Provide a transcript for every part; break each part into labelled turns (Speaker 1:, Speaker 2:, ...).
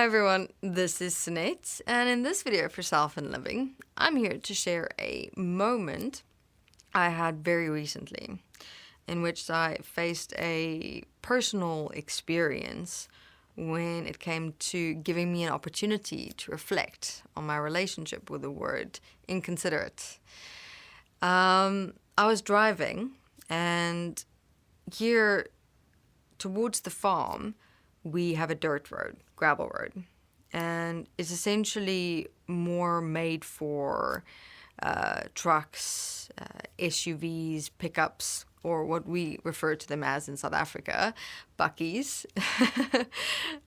Speaker 1: Hi everyone, this is Sunette, and in this video for Self and Living, I'm here to share a moment I had very recently in which I faced a personal experience when it came to giving me an opportunity to reflect on my relationship with the word inconsiderate. I was driving, and here towards the farm, we have a dirt road, gravel road, and it's essentially more made for trucks, SUVs, pickups, or what we refer to them as in South Africa, buckies,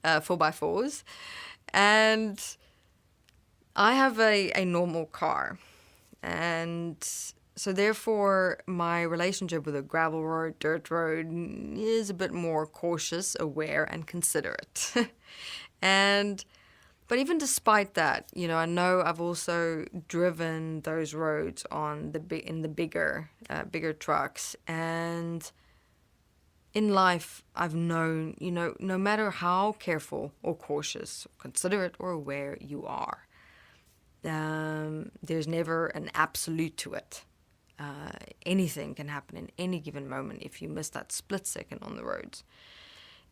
Speaker 1: 4x4s. And I have a normal car, and so therefore my relationship with a gravel road, dirt road is a bit more cautious, aware, and considerate. But even despite that, I know I've also driven those roads on in the bigger trucks, and in life I've known, no matter how careful or cautious, considerate or aware you are, there's never an absolute to it. Anything can happen in any given moment if you miss that split second on the roads.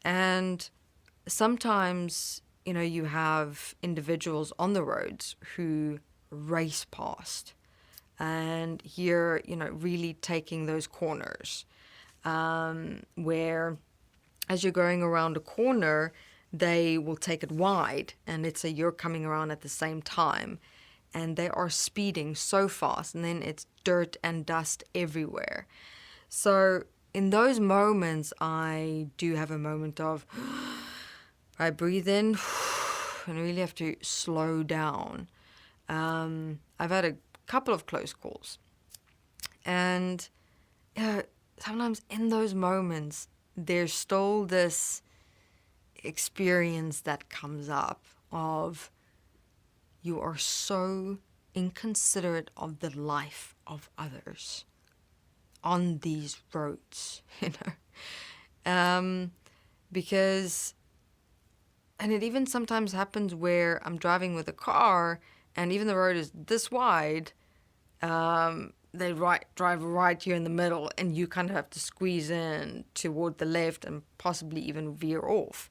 Speaker 1: And sometimes, you have individuals on the roads who race past, and you're, really taking those corners, where as you're going around a corner, they will take it wide, and let's say you're coming around at the same time, and they are speeding so fast, and then it's dirt and dust everywhere. So in those moments, I do have a moment of, I breathe in, and I really have to slow down. I've had a couple of close calls, and sometimes in those moments, there's still this experience that comes up of, you are so inconsiderate of the life of others on these roads, because, and it even sometimes happens where I'm driving with a car, and even the road is this wide, they drive right here in the middle, and you kind of have to squeeze in toward the left and possibly even veer off.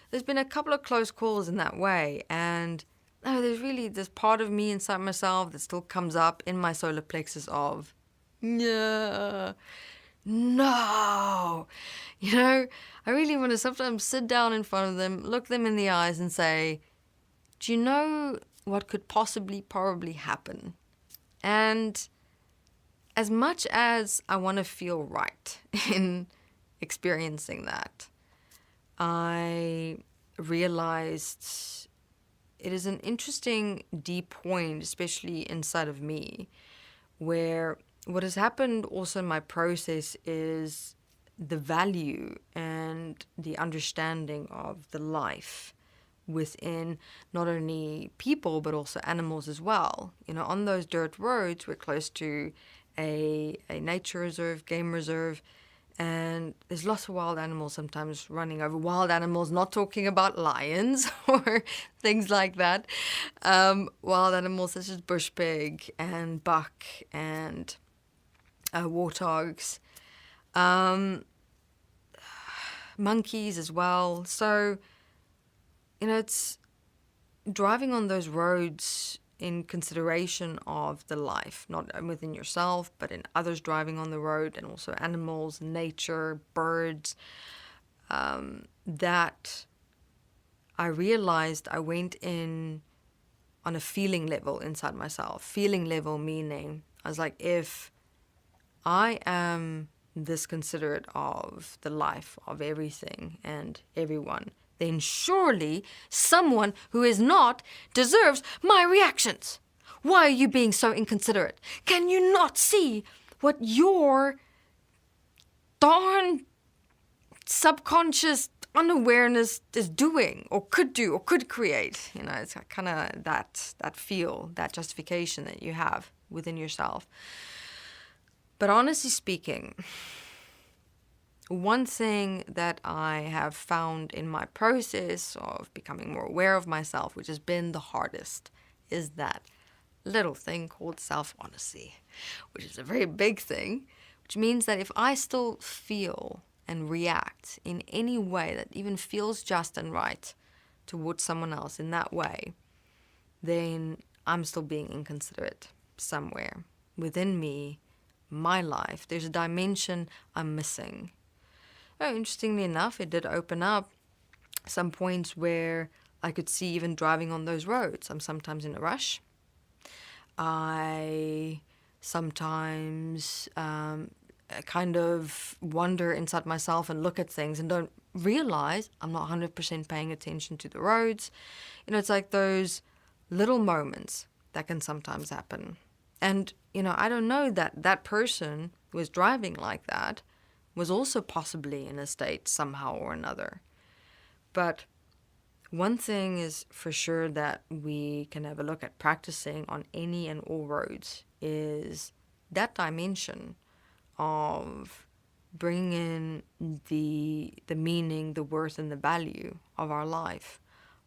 Speaker 1: There's been a couple of close calls in that way, and there's really this part of me inside myself that still comes up in my solar plexus of, no. I really want to sometimes sit down in front of them, look them in the eyes and say, do you know what could probably happen? And as much as I want to feel right in experiencing that, I realized it is an interesting deep point, especially inside of me, where what has happened also in my process is the value and the understanding of the life within not only people but also animals as well. On those dirt roads, we're close to a nature reserve, game reserve, and there's lots of wild animals sometimes running over. Wild animals, not talking about lions or things like that. Wild animals such as bush pig and buck and warthogs. Monkeys as well. So, it's driving on those roads in consideration of the life, not within yourself, but in others driving on the road, and also animals, nature, birds, that I realized I went in on a feeling level inside myself. Feeling level meaning, I was like, if I am this considerate of the life of everything and everyone, then surely someone who is not deserves my reactions. Why are you being so inconsiderate? Can you not see what your darn subconscious unawareness is doing or could create? It's kind of that feel, that justification that you have within yourself. But honestly speaking, one thing that I have found in my process of becoming more aware of myself, which has been the hardest, is that little thing called self-honesty, which is a very big thing, which means that if I still feel and react in any way that even feels just and right towards someone else in that way, then I'm still being inconsiderate somewhere within me, my life. There's a dimension I'm missing. Oh, interestingly enough, it did open up some points where I could see even driving on those roads. I'm sometimes in a rush. I sometimes kind of wonder inside myself and look at things and don't realize I'm not 100% paying attention to the roads. It's like those little moments that can sometimes happen. And, I don't know that that person who was driving like that was also possibly in a state somehow or another. But one thing is for sure that we can have a look at practicing on any and all roads is that dimension of bringing in the meaning, the worth, and the value of our life.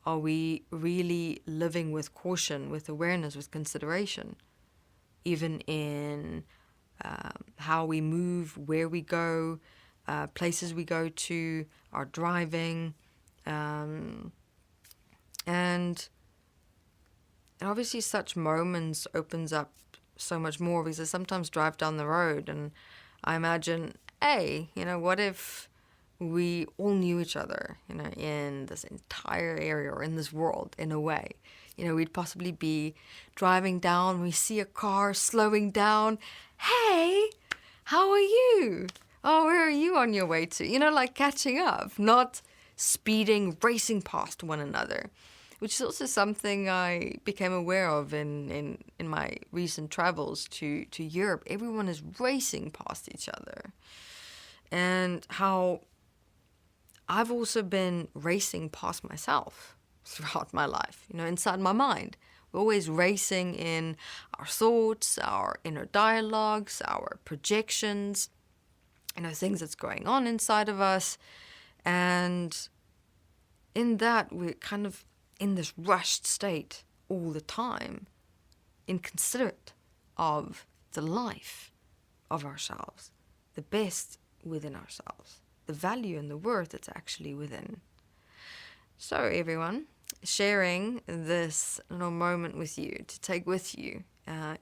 Speaker 1: Are we really living with caution, with awareness, with consideration, even in how we move, where we go, places we go to, our driving, and obviously such moments opens up so much more, because I sometimes drive down the road and I imagine, hey, what if we all knew each other, in this entire area or in this world in a way. We'd possibly be driving down, we see a car slowing down. Hey, how are you? Oh, where are you on your way to? Like catching up, not speeding, racing past one another, which is also something I became aware of in my recent travels to Europe. Everyone is racing past each other. And how I've also been racing past myself throughout my life, inside my mind. We're always racing in our thoughts, our inner dialogues, our projections, things that's going on inside of us. And in that, we're kind of in this rushed state all the time, inconsiderate of the life of ourselves, the best within ourselves, the value and the worth that's actually within. So everyone, sharing this little moment with you to take with you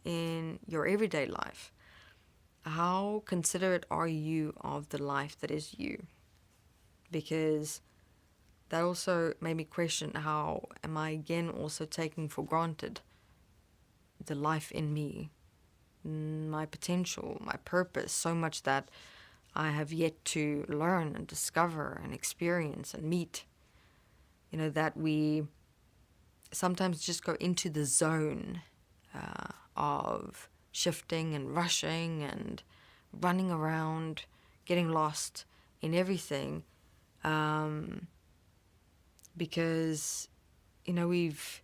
Speaker 1: in your everyday life. How considerate are you of the life that is you? Because that also made me question, how am I again also taking for granted the life in me, my potential, my purpose, so much that I have yet to learn and discover and experience and meet. That we sometimes just go into the zone of shifting and rushing and running around, getting lost in everything, because, we've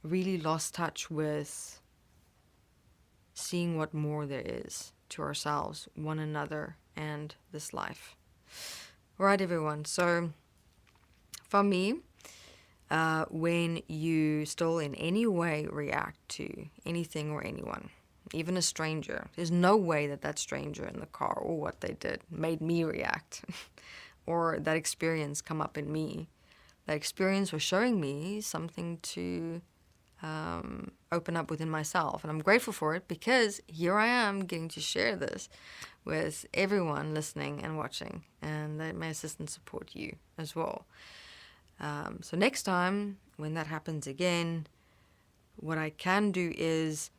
Speaker 1: really lost touch with seeing what more there is to ourselves, one another, and this life. All right, everyone. So for me, when you still in any way react to anything or anyone, even a stranger, there's no way that that stranger in the car or what they did made me react or that experience come up in me. That experience was showing me something to open up within myself. And I'm grateful for it, because here I am getting to share this with everyone listening and watching, and that may assist and support you as well. So next time when that happens again, what I can do is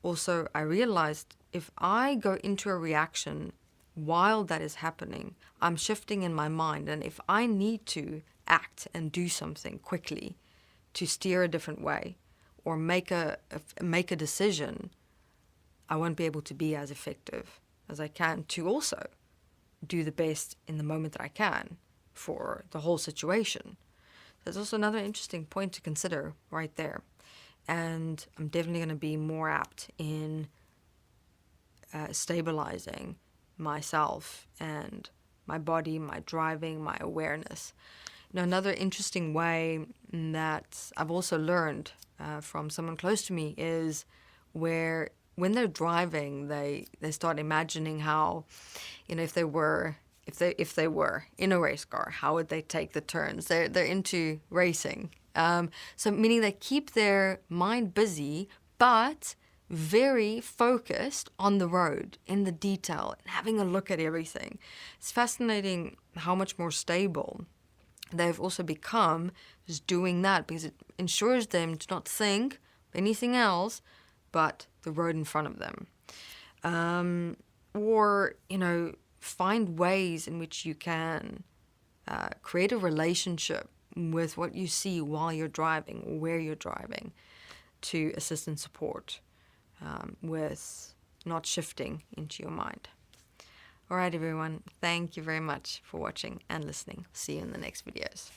Speaker 1: also, I realized if I go into a reaction while that is happening, I'm shifting in my mind. And if I need to act and do something quickly to steer a different way or make a decision, I won't be able to be as effective as I can to also do the best in the moment that I can for the whole situation. There's also another interesting point to consider right there. And I'm definitely going to be more apt in stabilizing myself and my body, my driving, my awareness. Another interesting way that I've also learned from someone close to me is where when they're driving, they start imagining how, if they were in a race car, how would they take the turns? They're into racing, so meaning they keep their mind busy, but very focused on the road, in the detail, and having a look at everything. It's fascinating how much more stable they've also become just doing that, because it ensures them to not think of anything else but the road in front of them. Or, find ways in which you can create a relationship with what you see while you're driving, or where you're driving, to assist and support with not shifting into your mind. All right, everyone. Thank you very much for watching and listening. See you in the next videos.